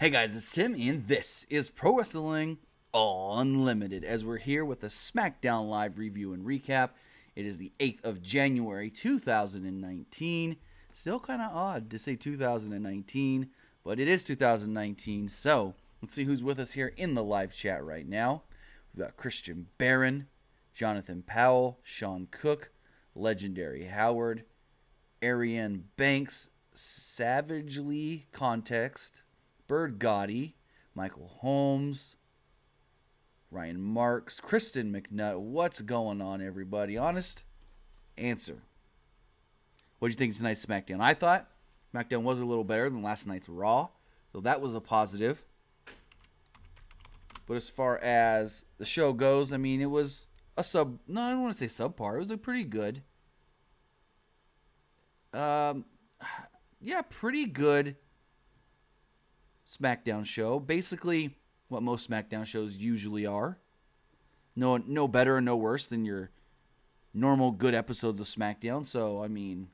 Hey guys, it's Tim, and this is Pro Wrestling Unlimited. As we're here with a Smackdown live review and recap, it is the 8th of January 2019. Still kind of odd to say 2019, but it is 2019. So let's see who's with us here in the live chat right now. We've got Christian Barron, Jonathan Powell, Sean Cook, Legendary Howard, Ariane Banks, Savagely Context, Bird Gotti, Michael Holmes, Ryan Marks, Kristen McNutt. What's going on, everybody? Honest answer. What did you think of tonight's SmackDown? I thought SmackDown was a little better than last night's Raw, so that was a positive. But as far as the show goes, I mean, it was a no, I don't want to say subpar. It was a pretty good. Pretty good SmackDown show. Basically, what most SmackDown shows usually are. No better and no worse than your normal good episodes of SmackDown. So, I mean,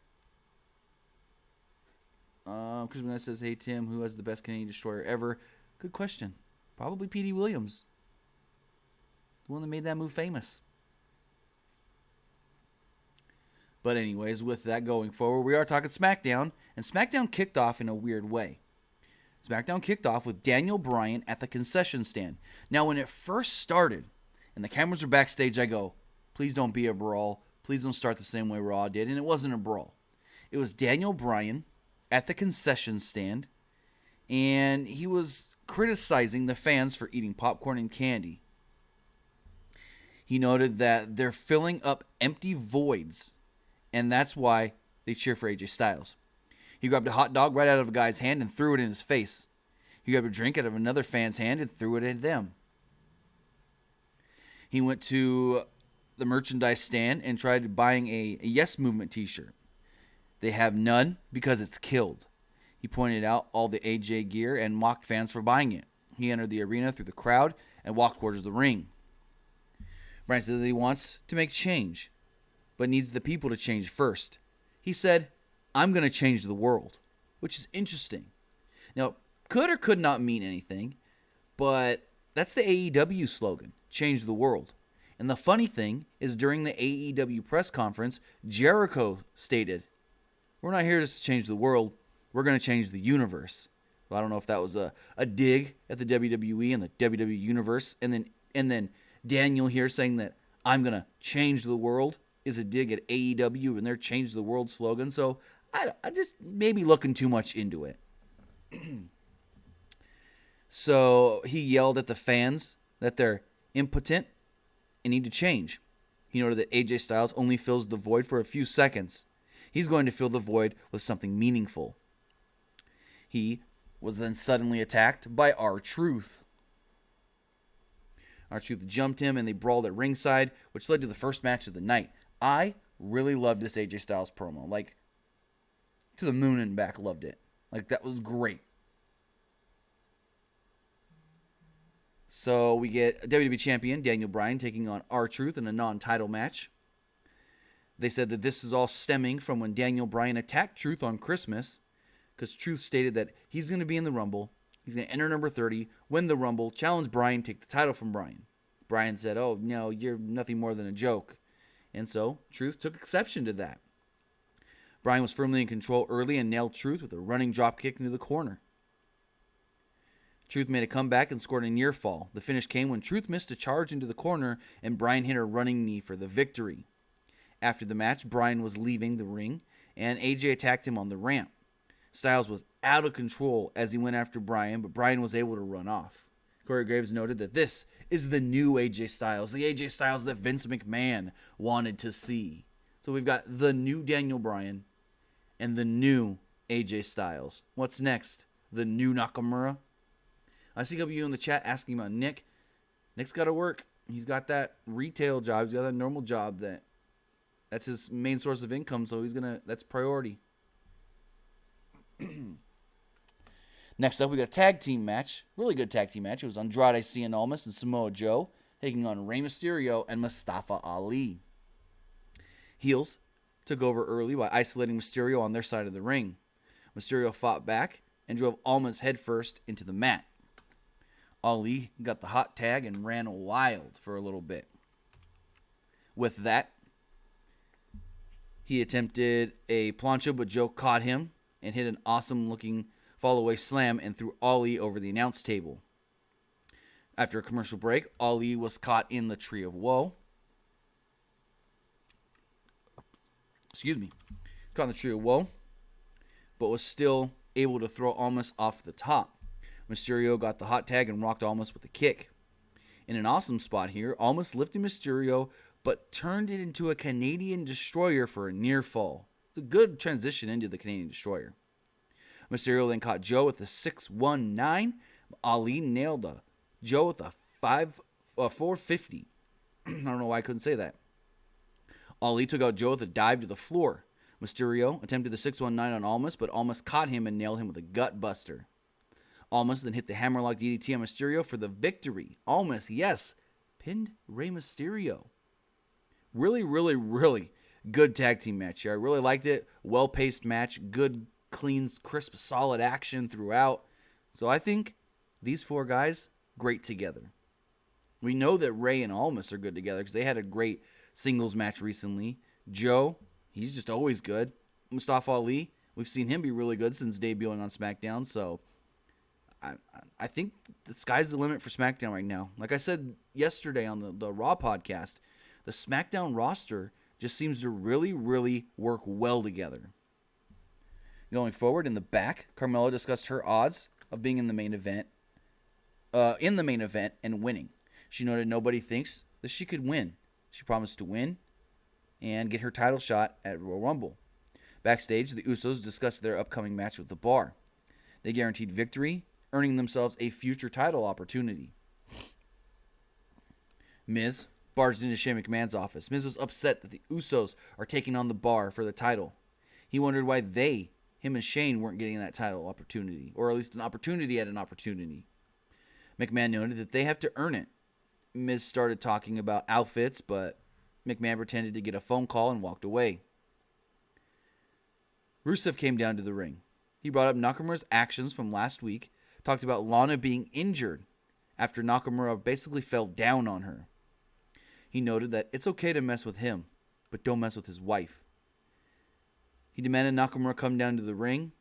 Chris Manette says, "Hey Tim, who has the best Canadian Destroyer ever?" Good question. Probably Petey Williams, the one that made that move famous. But anyways, with that going forward, we are talking SmackDown, and SmackDown kicked off in a weird way. SmackDown kicked off with Daniel Bryan at the concession stand. Now, when it first started and the cameras were backstage, I go, please don't be a brawl. Please don't start the same way Raw did. And it wasn't a brawl. It was Daniel Bryan at the concession stand, and he was criticizing the fans for eating popcorn and candy. He noted that they're filling up empty voids, and that's why they cheer for AJ Styles. He grabbed a hot dog right out of a guy's hand and threw it in his face. He grabbed a drink out of another fan's hand and threw it at them. He went to the merchandise stand and tried buying a Yes Movement t-shirt. They have none because it's killed. He pointed out all the AJ gear and mocked fans for buying it. He entered the arena through the crowd and walked towards the ring. Bryan said that he wants to make change, but needs the people to change first. He said, "I'm going to change the world," which is interesting. Now, could or could not mean anything, but that's the AEW slogan, change the world. And the funny thing is, during the AEW press conference, Jericho stated, "We're not here just to change the world, we're going to change the universe." Well, I don't know if that was a dig at the WWE and the WWE universe, and then Daniel here saying that "I'm going to change the world" is a dig at AEW and their change the world slogan. So I just maybe looking too much into it. So he yelled at the fans that they're impotent and need to change. He noted that AJ Styles only fills the void for a few seconds. He's going to fill the void with something meaningful. He was then suddenly attacked by R-Truth. R-Truth jumped him and they brawled at ringside, which led to the first match of the night. I really loved this AJ Styles promo. Like, to the moon and back, loved it. Like, that was great. So we get WWE Champion Daniel Bryan taking on R-Truth in a non-title match. They said that this is all stemming from when Daniel Bryan attacked Truth on Christmas, because Truth stated that he's going to be in the Rumble, he's going to enter number 30, win the Rumble, challenge Bryan, take the title from Bryan. Bryan said, "Oh, no, you're nothing more than a joke." And so Truth took exception to that. Bryan was firmly in control early and nailed Truth with a running drop kick into the corner. Truth made a comeback and scored a near fall. The finish came when Truth missed a charge into the corner and Bryan hit a running knee for the victory. After the match, Bryan was leaving the ring and AJ attacked him on the ramp. Styles was out of control as he went after Bryan, but Bryan was able to run off. Corey Graves noted that this is the new AJ Styles, the AJ Styles that Vince McMahon wanted to see. So we've got the new Daniel Bryan and the new AJ Styles. What's next? The new Nakamura? I see a couple of you in the chat asking about Nick. Nick's got to work. He's got that retail job. He's got that normal job that's his main source of income, so that's priority. Next up, we got a tag team match. Really good tag team match. It was Andrade Cien Almas and Samoa Joe taking on Rey Mysterio and Mustafa Ali. Heels took over early by isolating Mysterio on their side of the ring. Mysterio fought back, and drove Almas headfirst into the mat. Ali got the hot tag and ran wild for a little bit. With that, he attempted a plancha, but Joe caught him and hit an awesome-looking fall-away slam and threw Ali over the announce table. After a commercial break, Ali was caught in the Tree of Woe. Caught in the Tree of Woe, but was still able to throw Almas off the top. Mysterio got the hot tag and rocked Almas with a kick. In an awesome spot here, Almas lifted Mysterio, but turned it into a Canadian Destroyer for a near fall. It's a good transition into the Canadian Destroyer. Mysterio then caught Joe with a 619. Ali nailed Joe with a 450. I don't know why I couldn't say that. Ali took out Joe with a dive to the floor. Mysterio attempted the 619 on Almas, but Almas caught him and nailed him with a gut buster. Almas then hit the hammerlock DDT on Mysterio for the victory. Almas, yes, pinned Rey Mysterio. Really, really, really good tag team match here. I really liked it. Well-paced match. Good, clean, crisp, solid action throughout. So I think these four guys, great together. We know that Rey and Almas are good together because they had a great singles match recently. Joe, he's just always good. Mustafa Ali, we've seen him be really good since debuting on SmackDown. So I think the sky's the limit for SmackDown right now. Like I said yesterday on the Raw podcast, the SmackDown roster just seems to really, really work well together. Going forward, in the back, Carmella discussed her odds of being in the main event and winning. She noted nobody thinks that she could win. She promised to win and get her title shot at Royal Rumble. Backstage, the Usos discussed their upcoming match with The Bar. They guaranteed victory, earning themselves a future title opportunity. Miz barged into Shane McMahon's office. Miz was upset that the Usos are taking on The Bar for the title. He wondered why him and Shane weren't getting that title opportunity, or at least an opportunity at an opportunity. McMahon noted that they have to earn it. Miz started talking about outfits, but McMahon pretended to get a phone call and walked away. Rusev came down to the ring. He brought up Nakamura's actions from last week, talked about Lana being injured after Nakamura basically fell down on her. He noted that it's okay to mess with him, but don't mess with his wife. He demanded Nakamura come down to the ring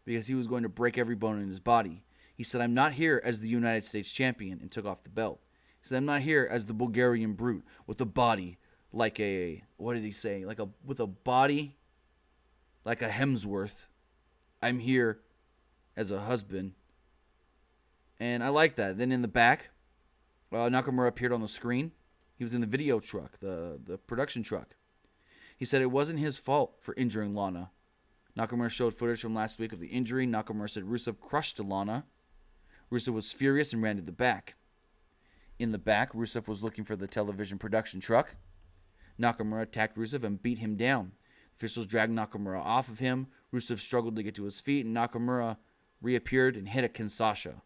because he was going to break every bone in his body. He said, "I'm not here as the United States champion," and took off the belt. He said, "I'm not here as the Bulgarian brute with a body like a," what did he say? With a body like a Hemsworth. I'm here as a husband. And I like that. Then in the back, Nakamura appeared on the screen. He was in the video truck, the production truck. He said it wasn't his fault for injuring Lana. Nakamura showed footage from last week of the injury. Nakamura said Rusev crushed Lana. Rusev was furious and ran to the back. In the back, Rusev was looking for the television production truck. Nakamura attacked Rusev and beat him down. Officials dragged Nakamura off of him. Rusev struggled to get to his feet, and Nakamura reappeared and hit a Kinshasa.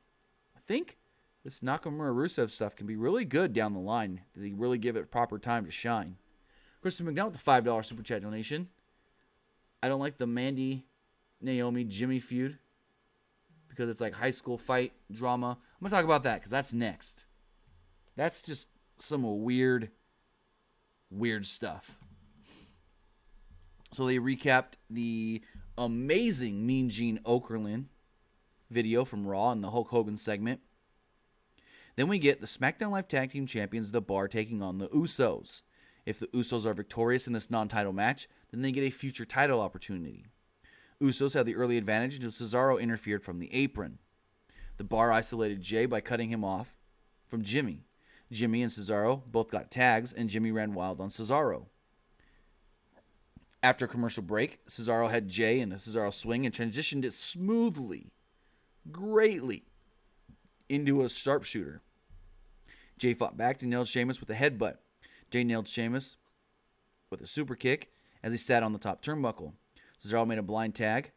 I think this Nakamura-Rusev stuff can be really good down the line. They really give it proper time to shine. Kristen McDowell with the $5 Super Chat donation. I don't like the Mandy, Naomi, Jimmy feud because it's like high school fight drama. I'm going to talk about that because that's next. That's just some weird stuff. So they recapped the amazing Mean Gene Okerlund video from Raw in the Hulk Hogan segment. Then we get the SmackDown Live Tag Team Champions, The Bar, taking on the Usos. If the Usos are victorious in this non-title match, then they get a future title opportunity. Usos had the early advantage until Cesaro interfered from the apron. The Bar isolated Jay by cutting him off from Jimmy. Jimmy and Cesaro both got tags, and Jimmy ran wild on Cesaro. After a commercial break, Cesaro had Jay in a Cesaro swing and transitioned it smoothly, greatly, into a sharpshooter. Jay fought back to nail Sheamus with a headbutt. Jay nailed Sheamus with a super kick as he sat on the top turnbuckle. Cesaro made a blind tag,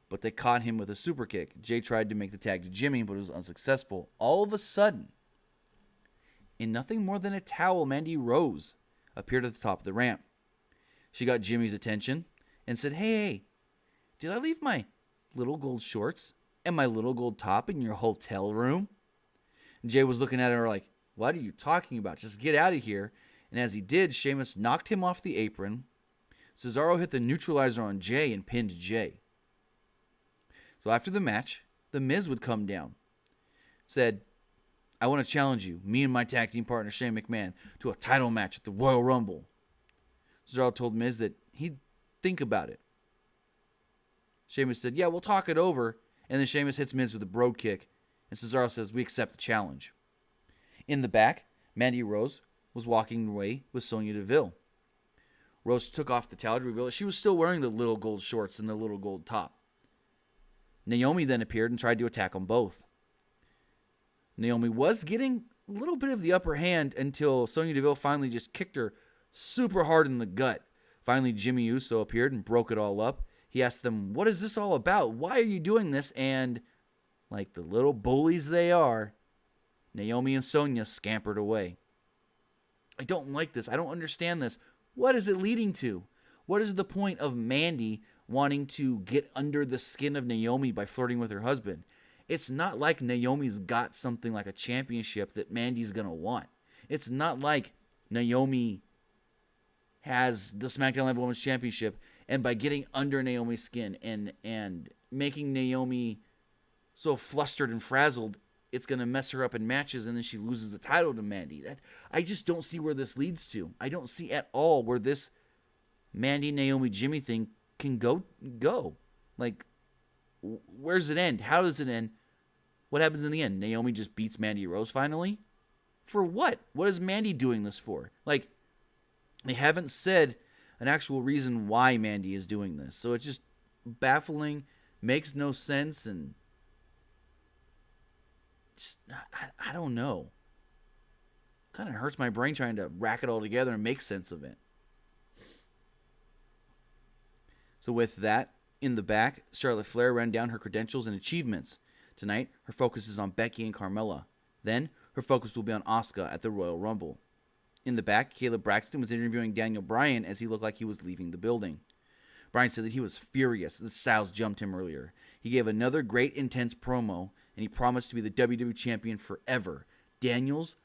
but they caught him with a super kick. Jay tried to make the tag to Jimmy, but it was unsuccessful. All of a sudden, in nothing more than a towel, Mandy Rose appeared at the top of the ramp. She got Jimmy's attention and said, Hey, did I leave my little gold shorts and my little gold top in your hotel room? And Jay was looking at her like, what are you talking about? Just get out of here. And as he did, Sheamus knocked him off the apron. Cesaro hit the neutralizer on Jay and pinned Jay. So after the match, The Miz would come down. Said, I want to challenge you, me and my tag team partner Shane McMahon, to a title match at the Royal Rumble. Cesaro told Miz that he'd think about it. Sheamus said, yeah, we'll talk it over. And then Sheamus hits Miz with a brogue kick. And Cesaro says, we accept the challenge. In the back, Mandy Rose was walking away with Sonya Deville. Rose took off the towel to reveal that she was still wearing the little gold shorts and the little gold top. Naomi then appeared and tried to attack them both. Naomi was getting a little bit of the upper hand until Sonya Deville finally just kicked her super hard in the gut. Finally, Jimmy Uso appeared and broke it all up. He asked them, what is this all about? Why are you doing this? And like the little bullies they are, Naomi and Sonya scampered away. I don't like this. I don't understand this. What is it leading to? What is the point of Mandy wanting to get under the skin of Naomi by flirting with her husband? It's not like Naomi's got something like a championship that Mandy's going to want. It's not like Naomi has the SmackDown Live Women's Championship, and by getting under Naomi's skin and making Naomi so flustered and frazzled, it's going to mess her up in matches, and then she loses the title to Mandy. I just don't see where this leads to. I don't see at all where this Mandy, Naomi, Jimmy thing can go. Like, where's it end? How does it end? What happens in the end? Naomi just beats Mandy Rose finally? For what? What is Mandy doing this for? Like, they haven't said an actual reason why Mandy is doing this. So it's just baffling, makes no sense, and just, I don't know. Kind of hurts my brain trying to rack it all together and make sense of it. So with that, in the back, Charlotte Flair ran down her credentials and achievements. Tonight, her focus is on Becky and Carmella. Then, her focus will be on Asuka at the Royal Rumble. In the back, Caleb Braxton was interviewing Daniel Bryan as he looked like he was leaving the building. Bryan said that he was furious that Styles jumped him earlier. He gave another great, intense promo, and he promised to be the WWE Champion forever. Daniel's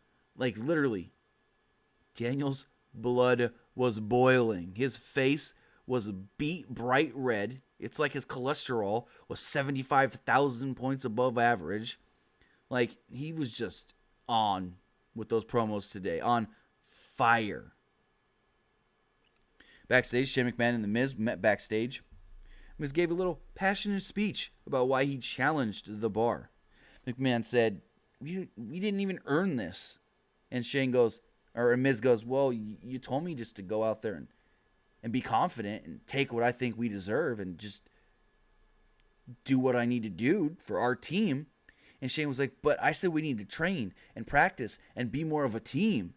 blood was boiling. His face was beet bright red. It's like his cholesterol was 75,000 points above average. Like, he was just on with those promos today. On fire. Backstage, Shane McMahon and The Miz met backstage. Miz gave a little passionate speech about why he challenged the bar. McMahon said, we didn't even earn this. And Miz goes, well, you told me just to go out there and be confident and take what I think we deserve and just do what I need to do for our team. And Shane was like, but I said we need to train and practice and be more of a team.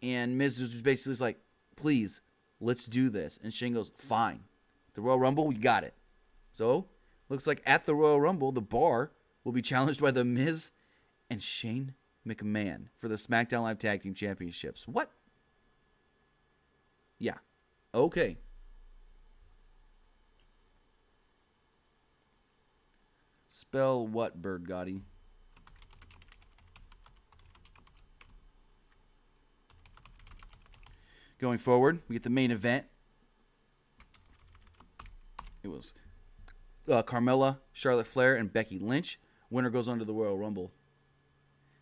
And Miz was basically like, please, let's do this. And Shane goes, fine. The Royal Rumble, we got it. So, looks like at the Royal Rumble, the bar will be challenged by The Miz and Shane McMahon for the SmackDown Live Tag Team Championships. What? Yeah. Okay. Spell what, Bird Gotti? Going forward, we get the main event. It was Carmella, Charlotte Flair, and Becky Lynch. Winner goes on to the Royal Rumble.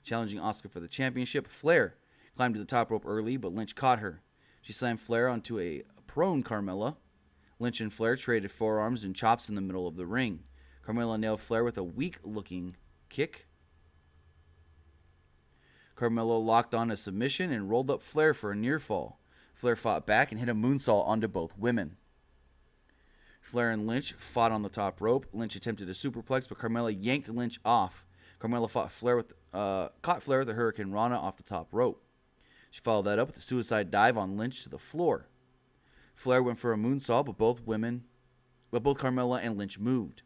Challenging Asuka for the championship, Flair climbed to the top rope early, but Lynch caught her. She slammed Flair onto a prone Carmella. Lynch and Flair traded forearms and chops in the middle of the ring. Carmella nailed Flair with a weak-looking kick. Carmella locked on a submission and rolled up Flair for a near fall. Flair fought back and hit a moonsault onto both women. Flair and Lynch fought on the top rope. Lynch attempted a superplex, but Carmella yanked Lynch off. Carmella caught Flair with a Hurricane Rana off the top rope. She followed that up with a suicide dive on Lynch to the floor. Flair went for a moonsault, but both Carmella and Lynch moved.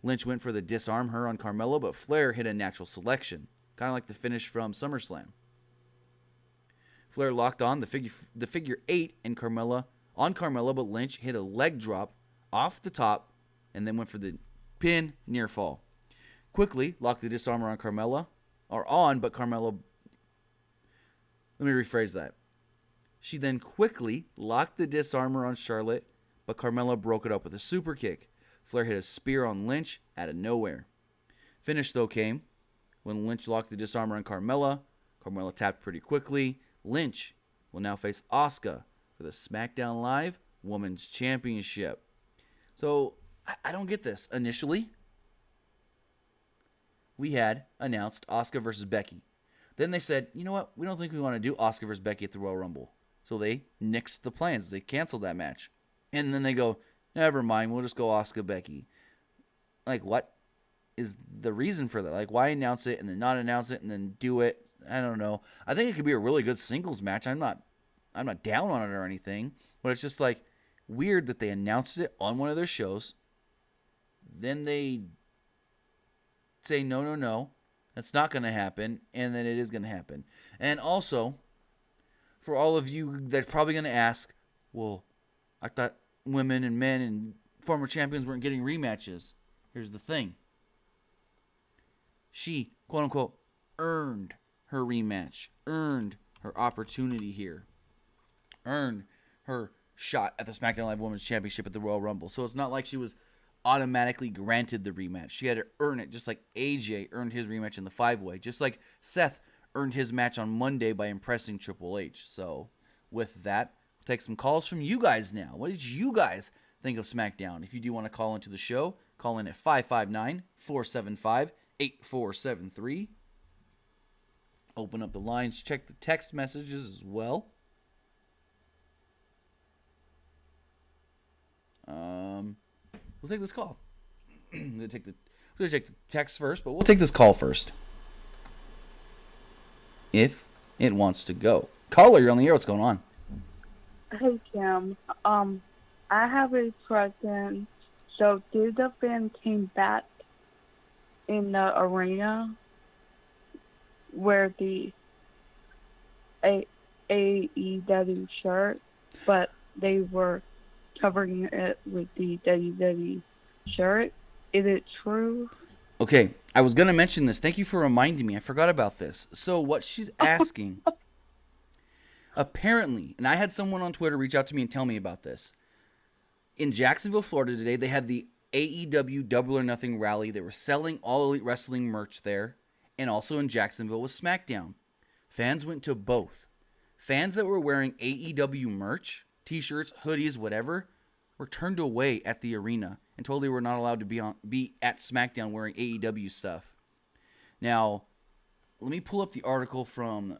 Lynch went for the disarm her on Carmella, but Flair hit a natural selection, kind of like the finish from SummerSlam. Flair locked on the figure 8 and Carmella, but Lynch hit a leg drop off the top and then went for the pin, near fall. Quickly locked the disarmor on Carmella. But Carmella... Let me rephrase that. She then quickly locked the disarmor on Charlotte, but Carmella broke it up with a super kick. Flair hit a spear on Lynch out of nowhere. Finish, though, came when Lynch locked the disarmor on Carmella. Carmella tapped pretty quickly. Lynch will now face Asuka for the SmackDown Live Women's Championship. So, I don't get this. Initially, we had announced Asuka versus Becky. Then they said, you know what? We don't think we want to do Asuka versus Becky at the Royal Rumble. So they nixed the plans. They canceled that match. And then they go, never mind, we'll just go Asuka Becky. Like, what is the reason for that? Like, why announce it and then not announce it and then do it? I don't know. I think it could be a really good singles match. I'm not down on it or anything, but it's just like weird that they announced it on one of their shows. Then they say no, that's not going to happen, and then it is going to happen. And also, for all of you that's probably going to ask, well, I thought women and men and former champions weren't getting rematches. Here's the thing. She, quote unquote, earned her rematch, earned her opportunity here, earned her shot at the SmackDown Live Women's Championship at the Royal Rumble. So it's not like she was automatically granted the rematch. She had to earn it, just like AJ earned his rematch in the 5-way, just like Seth earned his match on Monday by impressing Triple H. So with that, we'll take some calls from you guys now. What did you guys think of SmackDown? If you do want to call into the show, call in at 559-475-8473. Open up the lines, check the text messages as well. We'll take this call. I'm gonna take the text first, but we'll take this call first. If it wants to go. Caller, you're on the air. What's going on? Hey, Kim. I have a question. So, did the fan came back in the arena wear the AEW shirt, but they were covering it with the WWE shirt? Is it true? Okay, I was going to mention this. Thank you for reminding me. I forgot about this. So what she's asking, apparently, and I had someone on Twitter reach out to me and tell me about this. In Jacksonville, Florida today, they had the AEW Double or Nothing rally. They were selling All Elite Wrestling merch there. And also in Jacksonville was SmackDown. Fans went to both. Fans that were wearing AEW merch, t-shirts, hoodies, whatever, were turned away at the arena and told they were not allowed to be at SmackDown wearing AEW stuff. Now, let me pull up the article from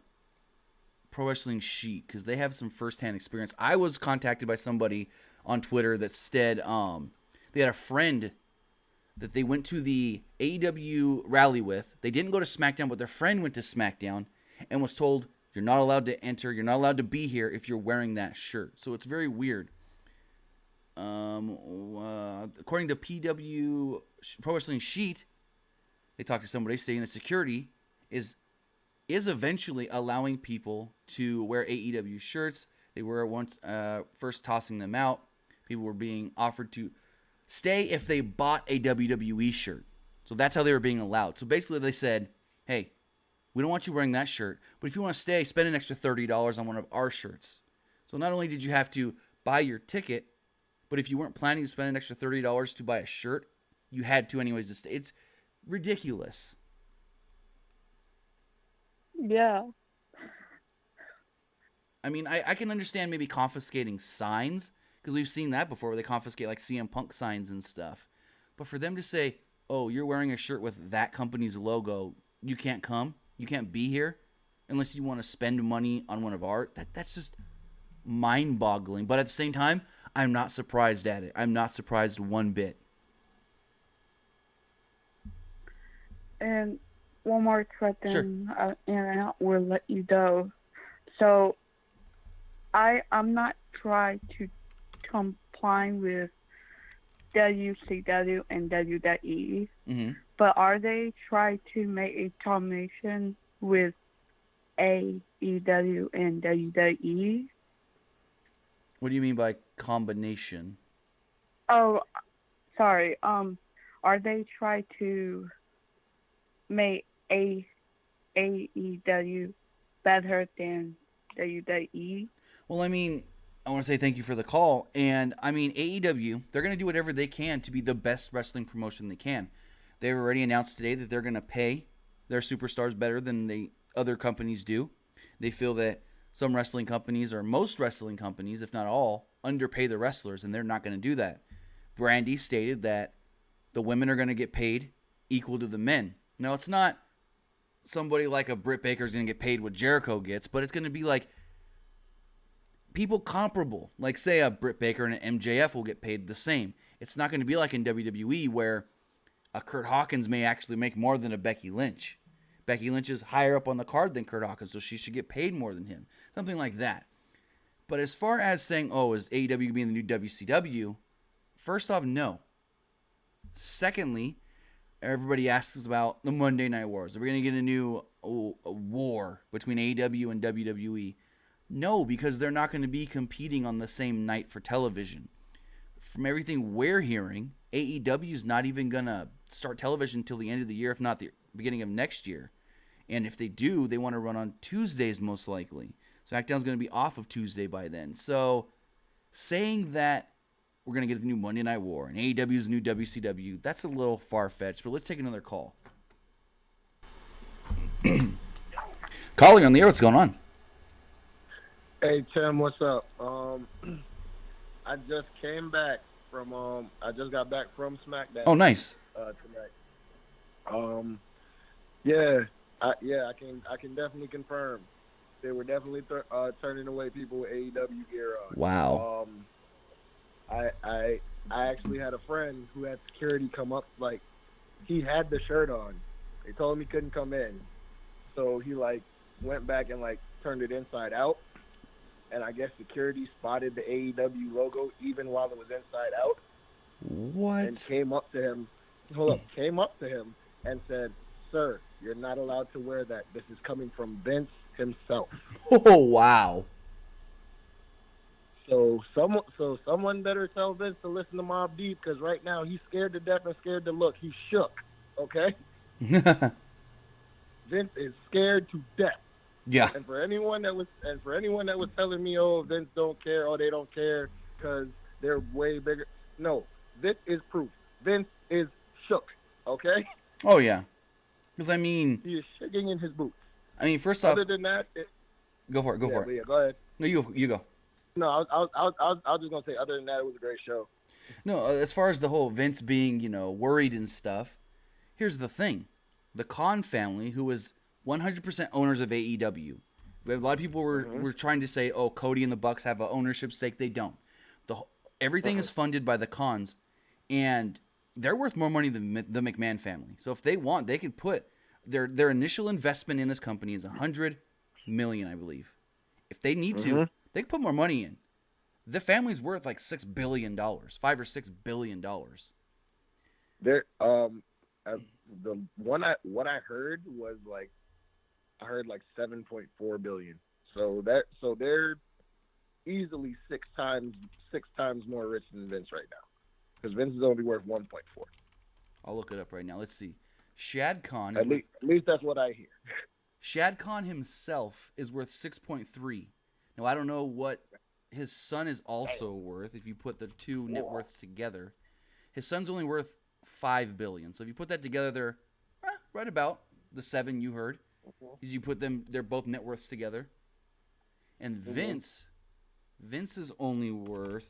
Pro Wrestling Sheet because they have some firsthand experience. I was contacted by somebody on Twitter that said they had a friend that they went to the AEW rally with. They didn't go to SmackDown, but their friend went to SmackDown and was told, you're not allowed to enter, you're not allowed to be here if you're wearing that shirt. So it's very weird. According to Pro Wrestling Sheet, they talked to somebody saying that security is eventually allowing people to wear AEW shirts. They were once first tossing them out. People were being offered to stay if they bought a WWE shirt. So that's how they were being allowed. So basically they said, hey, we don't want you wearing that shirt, but if you want to stay, spend an extra $30 on one of our shirts. So not only did you have to buy your ticket, but if you weren't planning to spend an extra $30 to buy a shirt, you had to anyways to stay. It's ridiculous. Yeah. I mean, I can understand maybe confiscating signs, because we've seen that before where they confiscate like CM Punk signs and stuff. But for them to say, oh, you're wearing a shirt with that company's logo, you can't come, you can't be here unless you want to spend money on one of our, that's just mind-boggling. But at the same time, I'm not surprised at it. I'm not surprised one bit. And one more question, sure. And we'll let you go. So, I'm not trying to comply with WCW and WWE, but are they trying to make a combination with AEW and WWE? What do you mean by combination? Oh, sorry. are they trying to make AEW better than WWE? Well, I mean, I want to say thank you for the call. And I mean, AEW, they're going to do whatever they can to be the best wrestling promotion they can. They've already announced today that they're going to pay their superstars better than the other companies do. They feel that some wrestling companies, or most wrestling companies, if not all, underpay the wrestlers, and they're not going to do that. Brandy stated that the women are going to get paid equal to the men. Now, it's not somebody like a Britt Baker's going to get paid what Jericho gets, but it's going to be like people comparable. Like, say, a Britt Baker and an MJF will get paid the same. It's not going to be like in WWE where a Kurt Hawkins may actually make more than a Becky Lynch. Becky Lynch is higher up on the card than Kurt Hawkins, so she should get paid more than him. Something like that. But as far as saying, oh, is AEW being the new WCW? First off, no. Secondly, everybody asks about the Monday Night Wars. Are we going to get a new war between AEW and WWE? No, because they're not going to be competing on the same night for television. From everything we're hearing, AEW is not even going to start television until the end of the year, if not the beginning of next year. And if they do, they want to run on Tuesdays most likely. SmackDown's going to be off of Tuesday by then. So saying that we're going to get the new Monday Night War and AEW's new WCW, that's a little far-fetched. But let's take another call. Calling on the air, what's going on? Hey Tim, what's up? I just came back from I just got back from Smackdown. Oh, nice. Tonight. I can definitely confirm they were definitely turning away people with AEW gear on. Wow. I actually had a friend who had security come up, like he had the shirt on. They told him he couldn't come in, so he like went back and like turned it inside out. And I guess security spotted the AEW logo even while it was inside out. What? And came up to him and said, "Sir, you're not allowed to wear that. This is coming from Vince himself." Oh, wow. So someone better tell Vince to listen to Mobb Deep, because right now he's scared to death and scared to look. He's shook. Okay. Vince is scared to death. Yeah. And for anyone that was telling me, oh, Vince don't care, oh, they don't care because they're way bigger. No, this is proof. Vince is shook. Okay. Oh yeah. Because I mean, he is shaking in his boots. I mean, first off, other than that, go for it. Go ahead. No, you go. No, I was just gonna say, other than that, it was a great show. No, as far as the whole Vince being, worried and stuff, here's the thing: the Khan family, who was 100% owners of AEW. A lot of people were trying to say, oh, Cody and the Bucks have an ownership stake. They don't. Everything is funded by the Khans, and they're worth more money than the McMahon family. So if they want, they could put their initial investment in this company is $100 million, I believe. If they need to, they can put more money in. The family's worth like $6 billion, $5 or $6 billion. There, what I heard was like, I heard like 7.4 billion. So they're easily six times more rich than Vince right now, because Vince is only worth 1.4. I'll look it up right now. Let's see. Shad Khan. At least that's what I hear. Shad Khan himself is worth 6.3. Now I don't know what his son is also worth. If you put the two net worths together, his son's only worth $5 billion. So if you put that together, they're right about the 7 you heard. Is you put them, they're both net worths together. And Vince is only worth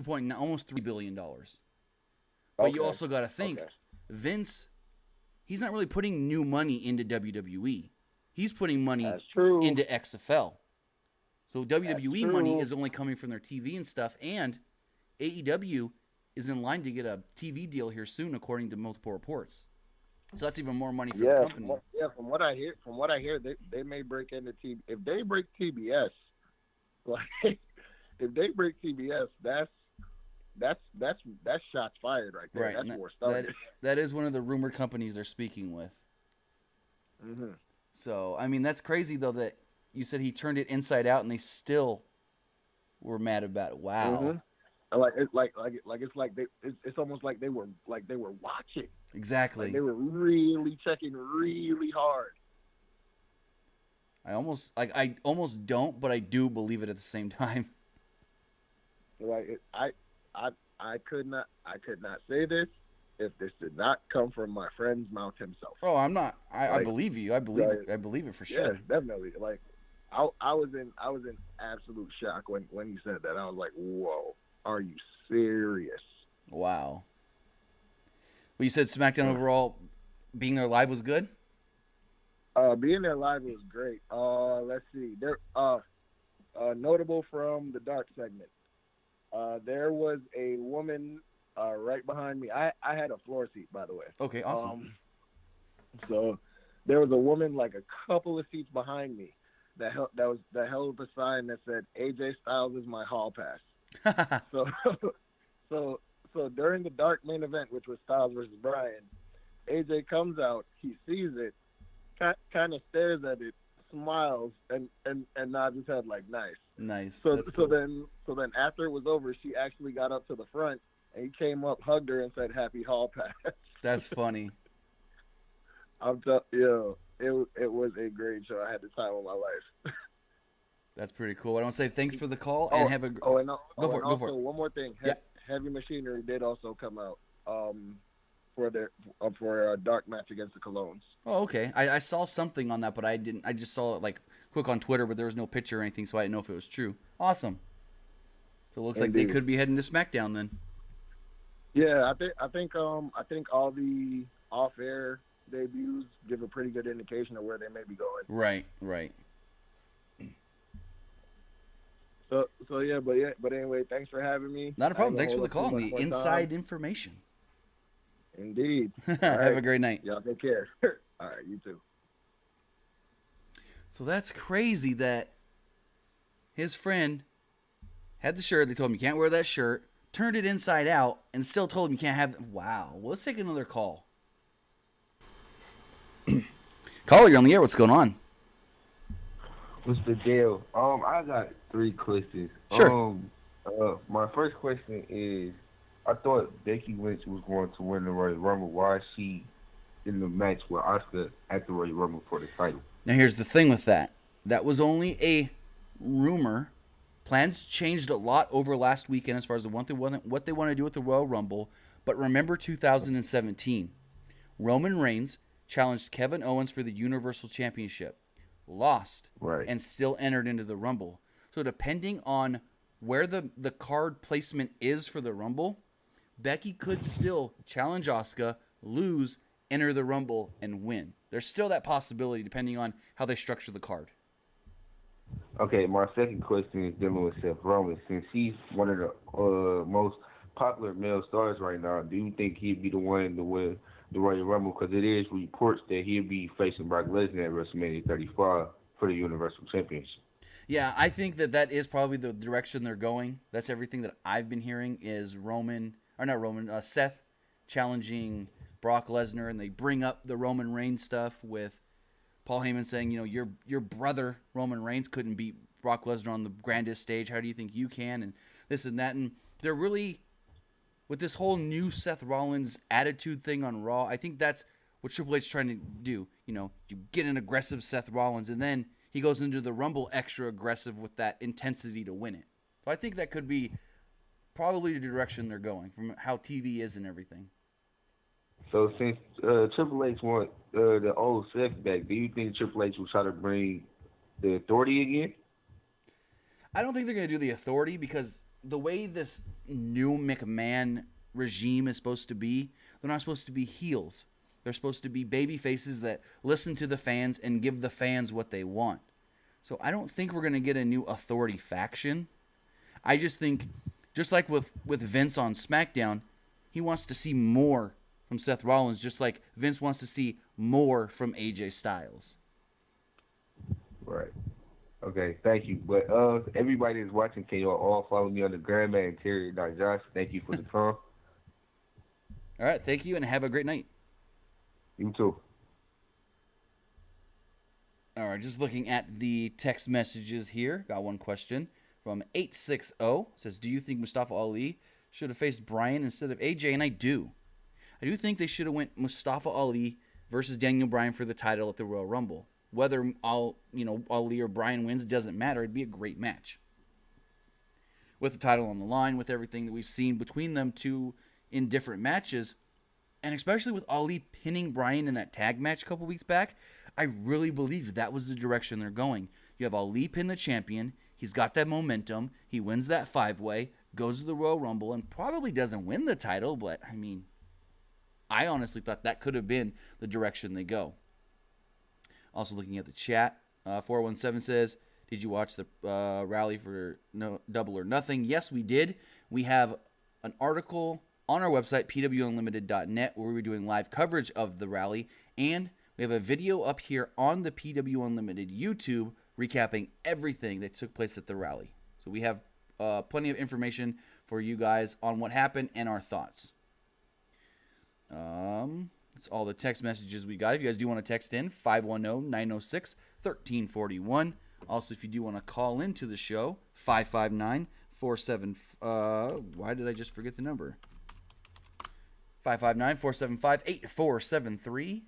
almost $3 billion. But you also got to think, Vince, he's not really putting new money into WWE. He's putting money into XFL. So WWE money is only coming from their TV and stuff, and AEW is in line to get a TV deal here soon, according to multiple reports. So that's even more money for the company. From what I hear, they may break into TV. If they break TBS, like if they break TBS, that's shots fired right there. Right. That's war started. That is one of the rumored companies they're speaking with. Mm-hmm. So I mean, that's crazy though that you said he turned it inside out and they still were mad about it. Wow. like it's like it's almost like they were watching. Exactly. Like they were really checking really hard. I almost don't, but I do believe it at the same time. Like I could not say this if this did not come from my friend's mouth himself. Oh, I'm not. I Like, believe you. I believe it. I believe it for sure. Yeah, definitely. Like I was in absolute shock when he said that. I was like, whoa, are you serious? Wow. Well, you said SmackDown overall, being there live was good. Being there live was great. Let's see. There notable from the dark segment. There was a woman right behind me. I had a floor seat, by the way. Okay, awesome. So there was a woman like a couple of seats behind me that held a sign that said AJ Styles is my hall pass. So during the dark main event, which was Styles versus Bryan, AJ comes out, he sees it, kind of stares at it, smiles, and nods his head like nice. Nice. So That's cool. so then after it was over, she actually got up to the front and he came up, hugged her, and said happy hall pass. That's funny. It was a great show. I had the time of my life. That's pretty cool. I want to say thanks for the call and have a go for it. Also, one more thing. Heavy Machinery did also come out for a dark match against the Colognes. Oh, okay. I saw something on that, but I didn't. I just saw it like quick on Twitter, but there was no picture or anything, so I didn't know if it was true. Awesome. So it looks like they could be heading to SmackDown then. Yeah, I think all the off-air debuts give a pretty good indication of where they may be going. Right. So yeah, but anyway, thanks for having me. Not a problem. Thanks for the call. The inside information. Indeed. Have a great night. Y'all take care. All right, you too. So that's crazy that his friend had the shirt. They told him you can't wear that shirt. Turned it inside out and still told him you can't have. Wow. Well, let's take another call. Caller, you're on the air. What's going on? What's the deal? I got 3 questions. Sure. My first question is, I thought Becky Lynch was going to win the Royal Rumble. Why is she in the match with Asuka at the Royal Rumble for the title? Now, here's the thing with that. That was only a rumor. Plans changed a lot over last weekend as far as what they want to do with the Royal Rumble. But remember 2017. Roman Reigns challenged Kevin Owens for the Universal Championship. Lost. Right. And still entered into the Rumble. So depending on where the card placement is for the Rumble, Becky could still challenge Asuka, lose, enter the Rumble, and win. There's still that possibility depending on how they structure the card. Okay, my second question is dealing with Seth Rollins. Since he's one of the most popular male stars right now, do you think he'd be the one to win the Royal Rumble? Because it is reports that he'll be facing Brock Lesnar at WrestleMania 35 for the Universal Championship. Yeah, I think that is probably the direction they're going. That's everything that I've been hearing is Seth challenging Brock Lesnar, and they bring up the Roman Reigns stuff with Paul Heyman saying, your brother Roman Reigns couldn't beat Brock Lesnar on the grandest stage. How do you think you can? And this and that. And they're really, with this whole new Seth Rollins attitude thing on Raw, I think that's what Triple H is trying to do. You get an aggressive Seth Rollins, and then he goes into the Rumble extra aggressive with that intensity to win it. So I think that could be probably the direction they're going from how TV is and everything. So since Triple H want the old Seth back, do you think Triple H will try to bring the Authority again? I don't think they're going to do the Authority because the way this new McMahon regime is supposed to be, they're not supposed to be heels. They're supposed to be baby faces that listen to the fans and give the fans what they want. So I don't think we're going to get a new Authority faction. I just think, just like with Vince on SmackDown, he wants to see more from Seth Rollins, just like Vince wants to see more from AJ Styles. Right. Okay, thank you. But everybody that's watching, can you all follow me on the Grandma and Terry.Josh? Thank you for the call. All right, thank you, and have a great night. You too. All right, just looking at the text messages here. Got one question from 860 says, do you think Mustafa Ali should have faced Bryan instead of AJ? And I do. I do think they should have went Mustafa Ali versus Daniel Bryan for the title at the Royal Rumble. Whether Ali or Bryan wins doesn't matter. It'd be a great match. With the title on the line, with everything that we've seen between them two in different matches, and especially with Ali pinning Bryan in that tag match a couple weeks back, I really believe that was the direction they're going. You have Ali pin the champion. He's got that momentum. He wins that 5-way, goes to the Royal Rumble, and probably doesn't win the title, but, I mean, I honestly thought that could have been the direction they go. Also looking at the chat, 417 says, did you watch the rally for Double or Nothing? Yes, we did. We have an article on our website, PWUnlimited.net, where we're doing live coverage of the rally, and we have a video up here on the PW Unlimited YouTube recapping everything that took place at the rally. So we have plenty of information for you guys on what happened and our thoughts. That's all the text messages we got. If you guys do want to text in, 510-906-1341. Also, if you do want to call into the show, 559-47... why did I just forget the number? 559-475-8473.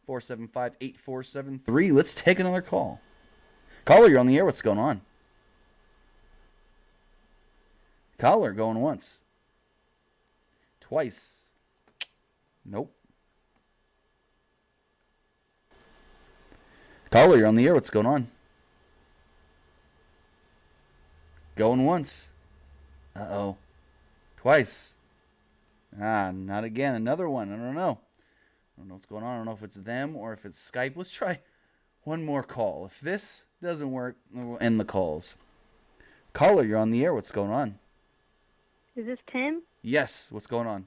559-475-8473. Let's take another call. Caller, you're on the air. What's going on? Caller, going once. Twice. Nope. Caller, you're on the air. What's going on? Going once. Uh-oh. Twice. Not again. Another one. I don't know. I don't know what's going on. I don't know if it's them or if it's Skype. Let's try one more call. If this doesn't work, we'll end the calls. Caller, you're on the air. What's going on? Is this Tim? Yes. What's going on?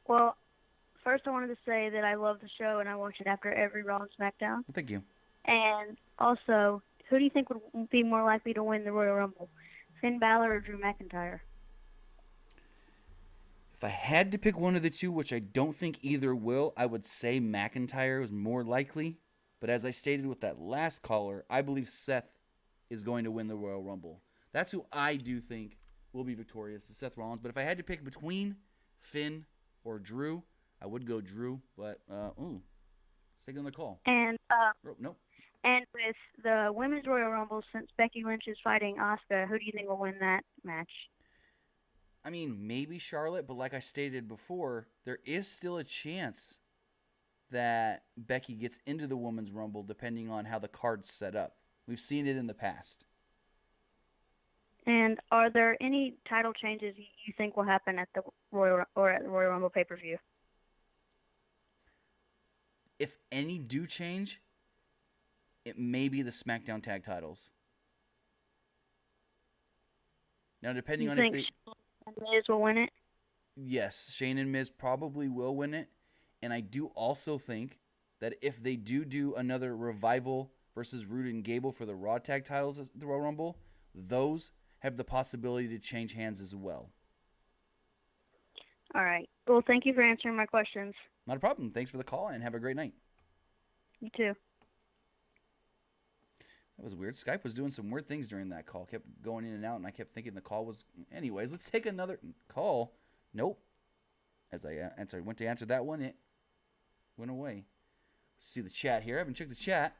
Well, first I wanted to say that I love the show and I watch it after every Raw and SmackDown. Well, thank you. And also, who do you think would be more likely to win the Royal Rumble? Finn Balor or Drew McIntyre? If I had to pick one of the two, which I don't think either will, I would say McIntyre is more likely. But as I stated with that last caller, I believe Seth is going to win the Royal Rumble. That's who I do think will be victorious, is Seth Rollins. But if I had to pick between Finn or Drew, I would go Drew. But, let's take another call. And, nope. And with the Women's Royal Rumble, since Becky Lynch is fighting Asuka, who do you think will win that match? I mean, maybe Charlotte, but like I stated before, there is still a chance that Becky gets into the Women's Rumble depending on how the card's set up. We've seen it in the past. And are there any title changes you think will happen at the Royal Rumble pay-per-view? If any do change, it may be the SmackDown tag titles. Now, depending on if they... Miz will win it? Yes, Shane and Miz probably will win it. And I do also think that if they do another Revival versus Rude and Gable for the Raw tag titles at the Royal Rumble, those have the possibility to change hands as well. All right. Well, thank you for answering my questions. Not a problem. Thanks for the call and have a great night. You too. That was weird. Skype was doing some weird things during that call. Kept going in and out, and I kept thinking the call was... Anyways, let's take another call. Nope. As I went to answer that one, it went away. Let's see the chat here. I haven't checked the chat.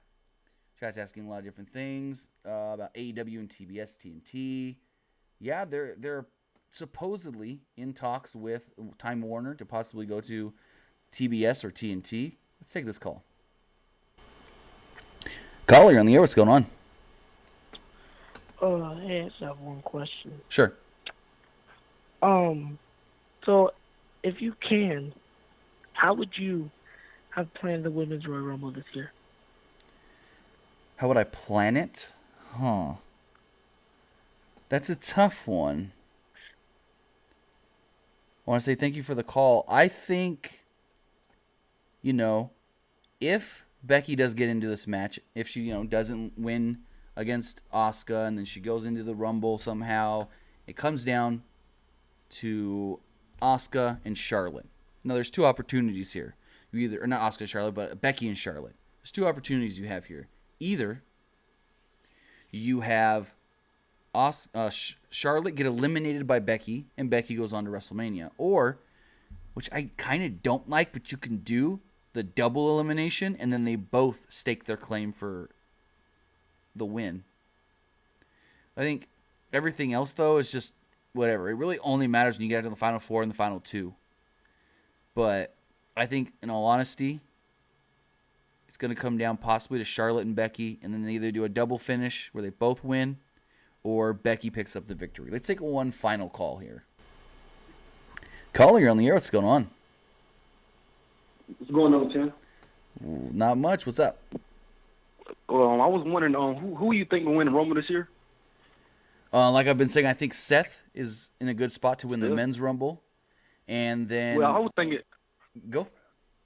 Chat's asking a lot of different things about AEW and TBS, TNT. Yeah, they're supposedly in talks with Time Warner to possibly go to TBS or TNT. Let's take this call. Caller, you're on the air. What's going on? Hey, I just have one question. Sure. So if you can, how would you have planned the Women's Royal Rumble this year? How would I plan it? That's a tough one. I want to say thank you for the call. I think, if Becky does get into this match, if she, doesn't win against Asuka and then she goes into the Rumble somehow, it comes down to Asuka and Charlotte. Now, there's two opportunities here. Not Asuka and Charlotte, but Becky and Charlotte. There's two opportunities you have here. Either you have Charlotte get eliminated by Becky, and Becky goes on to WrestleMania. Or, which I kind of don't like, but you can do, the double elimination, and then they both stake their claim for the win. I think everything else, though, is just whatever. It really only matters when you get to the Final Four and the Final Two. But I think, in all honesty, it's going to come down possibly to Charlotte and Becky, and then they either do a double finish where they both win, or Becky picks up the victory. Let's take one final call here. Caller, you're on the air. What's going on? What's going on, Tim? Not much. What's up? I was wondering, who you think will win the Rumble this year? Like I've been saying, I think Seth is in a good spot to win the men's Rumble. And then... Well, I was thinking... Go.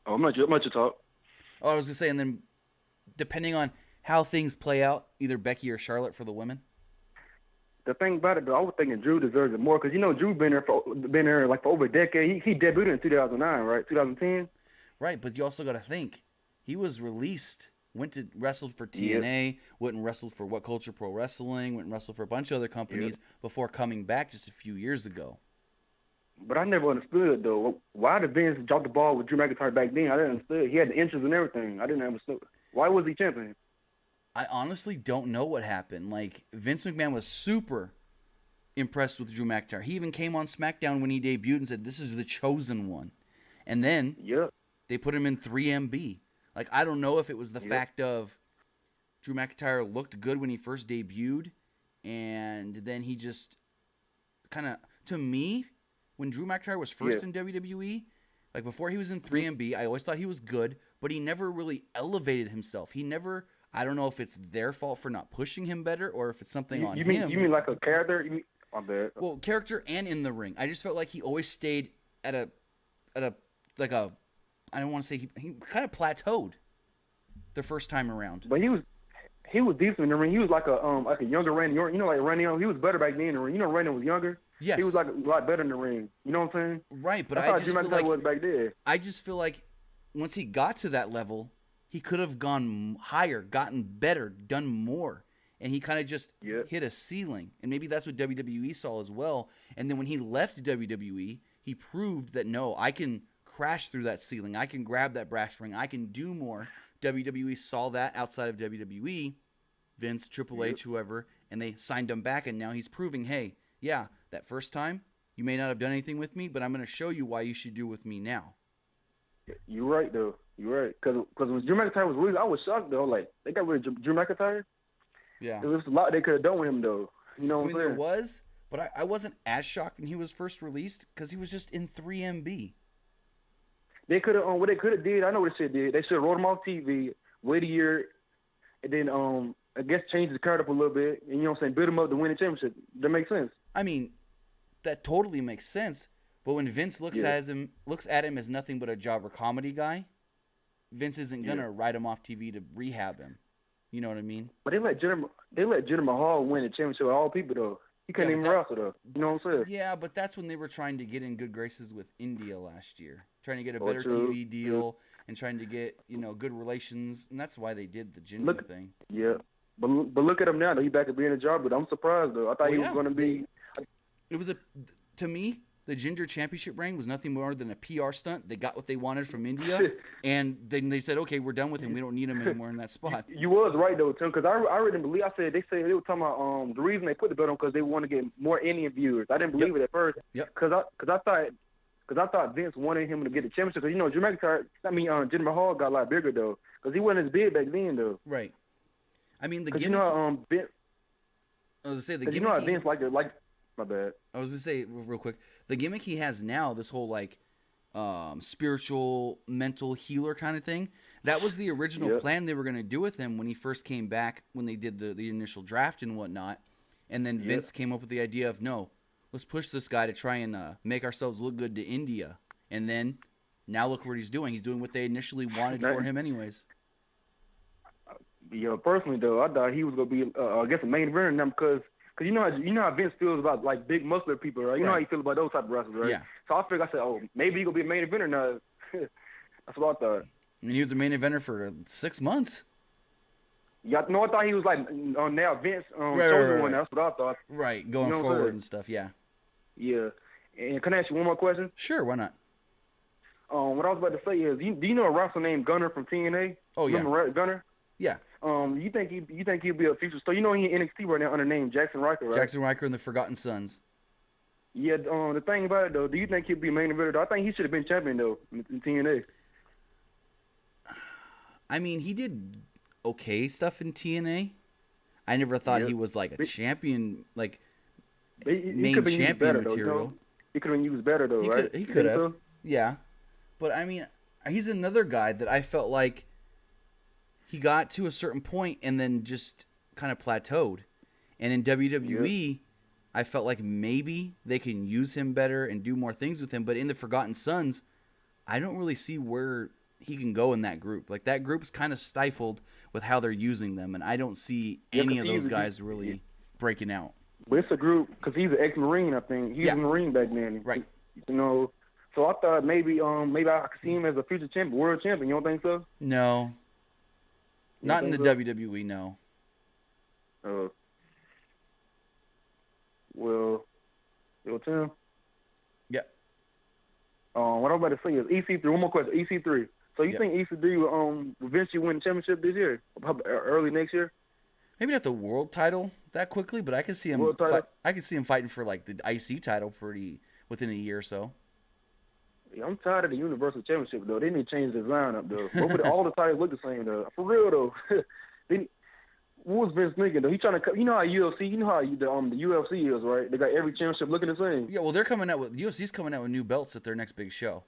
Oh, I'm not your talk. Oh, I was going to say, and then depending on how things play out, either Becky or Charlotte for the women. The thing about it, though, I was thinking Drew deserves it more because, Drew been there like for over a decade. He debuted in 2009, right? 2010? Right, but you also got to think, he was released... Went to wrestled for TNA, went and wrestled for What Culture Pro Wrestling, went and wrestled for a bunch of other companies before coming back just a few years ago. But I never understood, though, why did Vince drop the ball with Drew McIntyre back then? I didn't understand. He had the interest and everything. I didn't understand. Why was he champion? I honestly don't know what happened. Like, Vince McMahon was super impressed with Drew McIntyre. He even came on Smackdown when he debuted and said, "This is the chosen one." And then they put him in 3MB. Like, I don't know if it was the fact of Drew McIntyre looked good when he first debuted, and then he just kind of, to me, when Drew McIntyre was first in WWE, like before he was in 3MB, I always thought he was good, but he never really elevated himself. He never, I don't know if it's their fault for not pushing him better or if it's something on him. You mean like a character? My bad. Well, character and in the ring. I just felt like he always stayed at a I don't want to say he kind of plateaued the first time around. But he was decent in the ring. He was like a younger Randy Orton. Like Randy Orton, he was better back then in the ring. Randy was younger. Yes. He was like a lot better in the ring. You know what I'm saying? Right, but I just feel like was back there. I just feel like once he got to that level, he could have gone higher, gotten better, done more. And he kind of just hit a ceiling. And maybe that's what WWE saw as well. And then when he left WWE, he proved that, no, I can crash through that ceiling. I can grab that brass ring. I can do more. WWE saw that outside of WWE, Vince, Triple H, whoever, and they signed him back. And now he's proving, hey, yeah, that first time, you may not have done anything with me, but I'm going to show you why you should do with me now. You're right, though. You're right. Because when Drew McIntyre was released, I was shocked, though. Like, they got rid of Drew McIntyre. Yeah. There was a lot they could have done with him, though. You know what I'm saying? There was, but I wasn't as shocked when he was first released because he was just in 3MB. They could have, what they could have did, I know what they should have did. They should have wrote him off TV, wait a year, and then, I guess change the card up a little bit, and you know what I'm saying, build him up to win the championship. That makes sense. I mean, that totally makes sense. But when Vince looks at him as nothing but a jobber comedy guy, Vince isn't gonna write him off TV to rehab him. You know what I mean? But they let Jinder Mahal win the championship with all people though. He couldn't even wrestle though. You know what I'm saying? Yeah, but that's when they were trying to get in good graces with India last year, trying to get a better TV deal and trying to get good relations, and that's why they did the Jinder thing. Yeah, but look at him now. Though. He's back to being a job, but I'm surprised though. I thought he was going to be. It was to me. The Jinder Championship reign was nothing more than a PR stunt. They got what they wanted from India, and then they said, "Okay, we're done with him. We don't need him anymore in that spot." You was right though, Tim, because I didn't believe. They were talking about the reason they put the belt on because they want to get more Indian viewers. I didn't believe it at first, because I thought Vince wanted him to get the championship. Because Drew McIntyre, Jinder Mahal got a lot bigger though, because he wasn't as big back then though. Right. I mean the gimmick. Vince. I was gonna say the gimmick. How Vince like. My bad. I was gonna say real quick, the gimmick he has now, this whole spiritual, mental healer kind of thing, that was the original plan they were gonna do with him when he first came back, when they did the initial draft and whatnot. And then Vince came up with the idea of, no, let's push this guy to try and make ourselves look good to India. And then now look what he's doing. He's doing what they initially wanted for him, anyways. Yeah, personally though, I thought he was gonna be, I guess, a main event now because you know how Vince feels about like big muscular people, right? You know how he feels about those type of wrestlers, right? Yeah. So I figured, I said, oh, maybe he gonna be a main eventer now. That's what I thought. I mean, he was a main eventer for 6 months. Yeah, no, I thought he was like on now Vince Right, chosen one. right. That's what I thought. Right, going You know what I'm forward saying? and stuff, yeah. Yeah. And can I ask you one more question? Sure, why not? What I was about to say is, do you know a wrestler named Gunner from TNA? Oh, yeah. Remember Gunner? Yeah. You think he'll be a future star? You know he in NXT right now under the name Jackson Riker, right? Jackson Riker and the Forgotten Sons. Yeah. The thing about it though, do you think he'll be a main eventer? I think he should have been champion though in TNA. I mean, he did okay stuff in TNA. I never thought he was like a champion, like main champion material. You know? He could have been used better though, right? He could have. So? Yeah. But I mean, he's another guy that I felt like he got to a certain point and then just kind of plateaued. And in WWE, I felt like maybe they can use him better and do more things with him. But in the Forgotten Sons, I don't really see where he can go in that group. Like, that group's kind of stifled with how they're using them, and I don't see any of those guys really breaking out. But it's a group, because he's an ex-Marine, I think. He was a Marine back then. Right. You know, so I thought maybe I could see him as a future champion, world champion. You don't think so? No. Not in the WWE, no. Well, Tim? Yeah. What I'm about to say is EC3. One more question. EC3. So you think EC3 will eventually win the championship this year, early next year? Maybe not the world title that quickly, but I could see him. I could see him fighting for like the IC title within a year or so. Yeah, I'm tired of the Universal Championship though. They need to change the lineup though. All the titles look the same though. For real though. What was Vince thinking though? He trying to, you know how UFC, you know how the UFC is, right? They got every championship looking the same. Yeah, well, they're coming out with UFC's coming out with new belts at their next big show.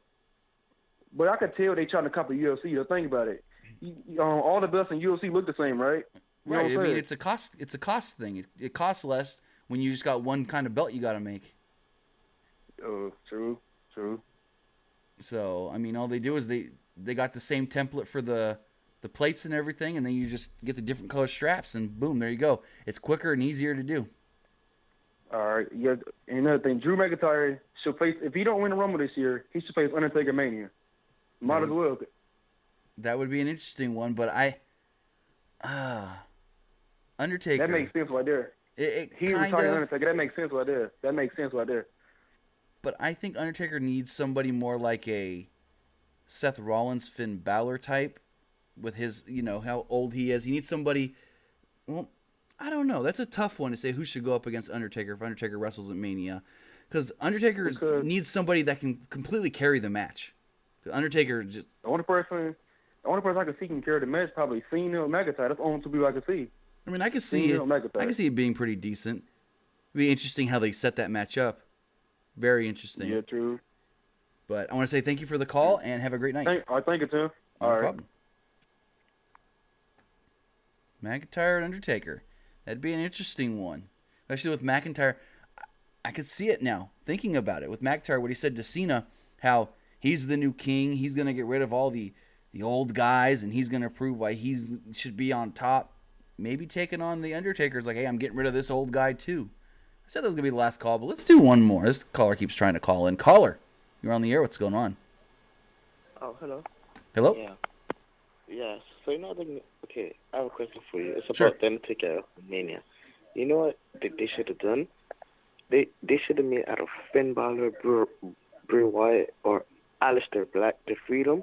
But I could tell they trying to copy UFC. Though. Think about it. All the belts in UFC look the same, right? You right. I mean, it's a cost thing. It costs less when you just got one kind of belt you got to make. Oh, true. So I mean, all they do is they got the same template for the plates and everything, and then you just get the different color straps, and boom, there you go. It's quicker and easier to do. All right. Yeah. And another thing, Drew McIntyre should face, if he don't win the Rumble this year, he should face Undertaker Mania. Might as well. That would be an interesting one, but Undertaker. That makes sense right there. He retired Undertaker. That makes sense right there. But I think Undertaker needs somebody more like a Seth Rollins, Finn Balor type, with his, how old he is. He needs somebody. Well, I don't know. That's a tough one to say who should go up against Undertaker if Undertaker wrestles at Mania, because Undertaker needs somebody that can completely carry the match. Undertaker just the only person I can see can carry the match probably Cena or McIntyre. That's the only two people I can see. I mean, I can see it being pretty decent. It'd be interesting how they set that match up. Very interesting. Yeah, true. But I want to say thank you for the call and have a great night. Thank you, Tim. No problem. McIntyre and Undertaker. That'd be an interesting one. Especially with McIntyre. I could see it now, thinking about it. With McIntyre, what he said to Cena, how he's the new king. He's going to get rid of all the old guys, and he's going to prove why he should be on top. Maybe taking on the Undertaker's like, hey, I'm getting rid of this old guy too. I said that was going to be the last call, but let's do one more. This caller keeps trying to call in. Caller, you're on the air. What's going on? Oh, hello. Hello? Yeah. Yes. So, okay, I have a question for you. It's about the Undertaker Mania. You know what they should have done? They should have made out of Finn Balor, Bray Wyatt, or Aleister Black the Freedom,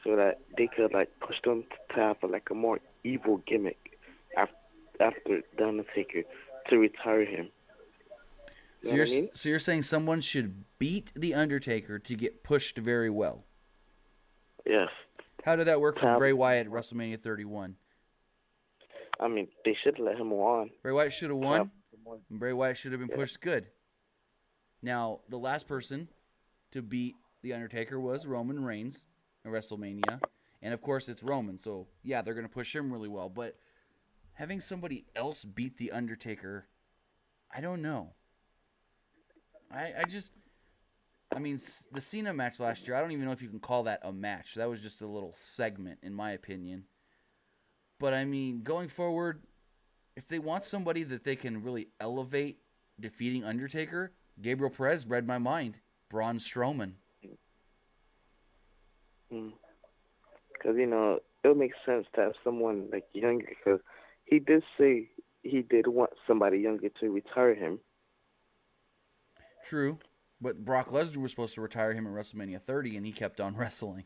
so that they could push them to have a more evil gimmick after the Undertaker to retire him. So you're saying someone should beat the Undertaker to get pushed very well? Yes. How did that work for Bray Wyatt at WrestleMania 31? I mean, they should have let him won. Bray Wyatt should have won, and Bray Wyatt should have been pushed good. Now, the last person to beat the Undertaker was Roman Reigns at WrestleMania, and of course it's Roman, so yeah, they're going to push him really well. But having somebody else beat the Undertaker, I don't know. I mean, the Cena match last year, I don't even know if you can call that a match. That was just a little segment, in my opinion. But, I mean, going forward, if they want somebody that they can really elevate defeating Undertaker, Gabriel Perez read my mind. Braun Strowman. Because, it would make sense to have someone, younger, because he did say he did want somebody younger to retire him. True, but Brock Lesnar was supposed to retire him at WrestleMania 30, and he kept on wrestling.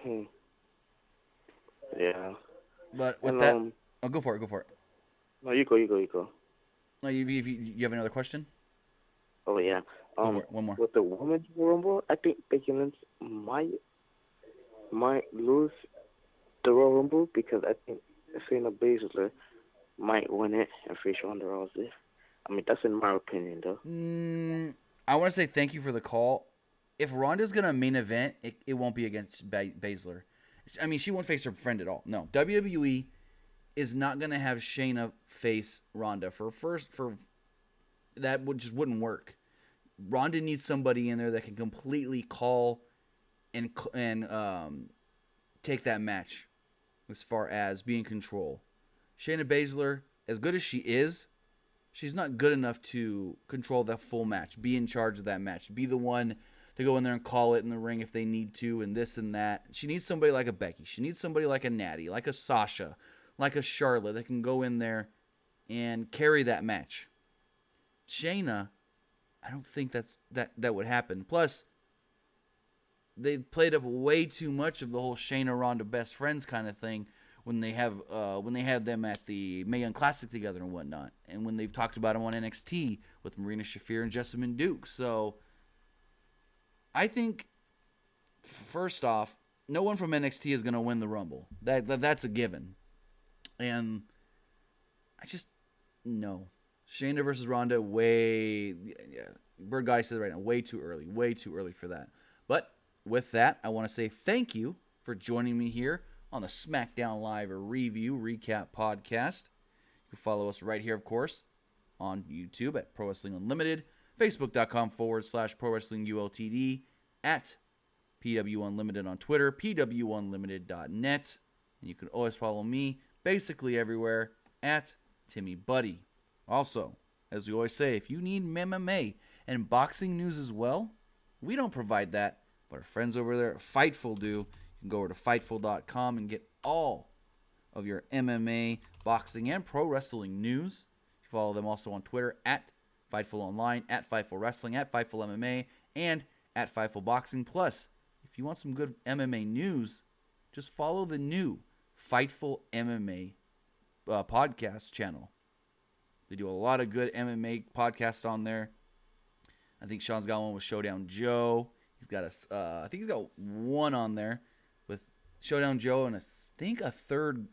Yeah. But with that, go for it. No, you go. No, you have another question? Oh yeah. One more. With the women's Rumble, I think Becky Lynch might lose the Royal Rumble because I think Shayna Baszler might win it and face Ronda Rousey. I mean, that's in my opinion, though. I want to say thank you for the call. If Ronda's going to main event, it won't be against Baszler. I mean, she won't face her friend at all. No, WWE is not going to have Shayna face Ronda for that just wouldn't work. Ronda needs somebody in there that can completely call and take that match as far as being in control. Shayna Baszler, as good as she is, she's not good enough to control that full match, be in charge of that match, be the one to go in there and call it in the ring if they need to, and this and that. She needs somebody like a Becky. She needs somebody like a Natty, like a Sasha, like a Charlotte that can go in there and carry that match. Shayna, I don't think that would happen. Plus, they played up way too much of the whole Shayna Ronda best friends kind of thing when they had them at the Mae Young Classic together and whatnot, and when they've talked about them on NXT with Marina Shafir and Jessamine Duke. So I think, first off, no one from NXT is going to win the Rumble. That's a given. And I just, no. Shayna versus Ronda, Bird Guy says right now, way too early for that. But with that, I want to say thank you for joining me here on the Smackdown Live Review Recap Podcast. You can follow us right here, of course, on YouTube at Pro Wrestling Unlimited, Facebook.com/Pro Wrestling ULTD, at PWUnlimited on Twitter, PWUnlimited.net. And you can always follow me basically everywhere at Timmy Buddy. Also, as we always say, if you need MMA and boxing news as well, we don't provide that, but our friends over there at Fightful do. You can go over to Fightful.com and get all of your MMA, boxing, and pro wrestling news. You follow them also on Twitter at Fightful Online, at Fightful Wrestling, at Fightful MMA, and at Fightful Boxing. Plus, if you want some good MMA news, just follow the new Fightful MMA podcast channel. They do a lot of good MMA podcasts on there. I think Sean's got one with Showdown Joe. He's got I think he's got one on there with Showdown Joe and I think a third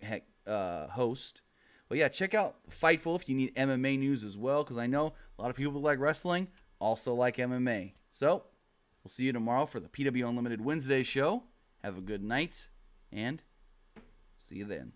host. But yeah, check out Fightful if you need MMA news as well, because I know a lot of people who like wrestling also like MMA. So we'll see you tomorrow for the PW Unlimited Wednesday show. Have a good night and see you then.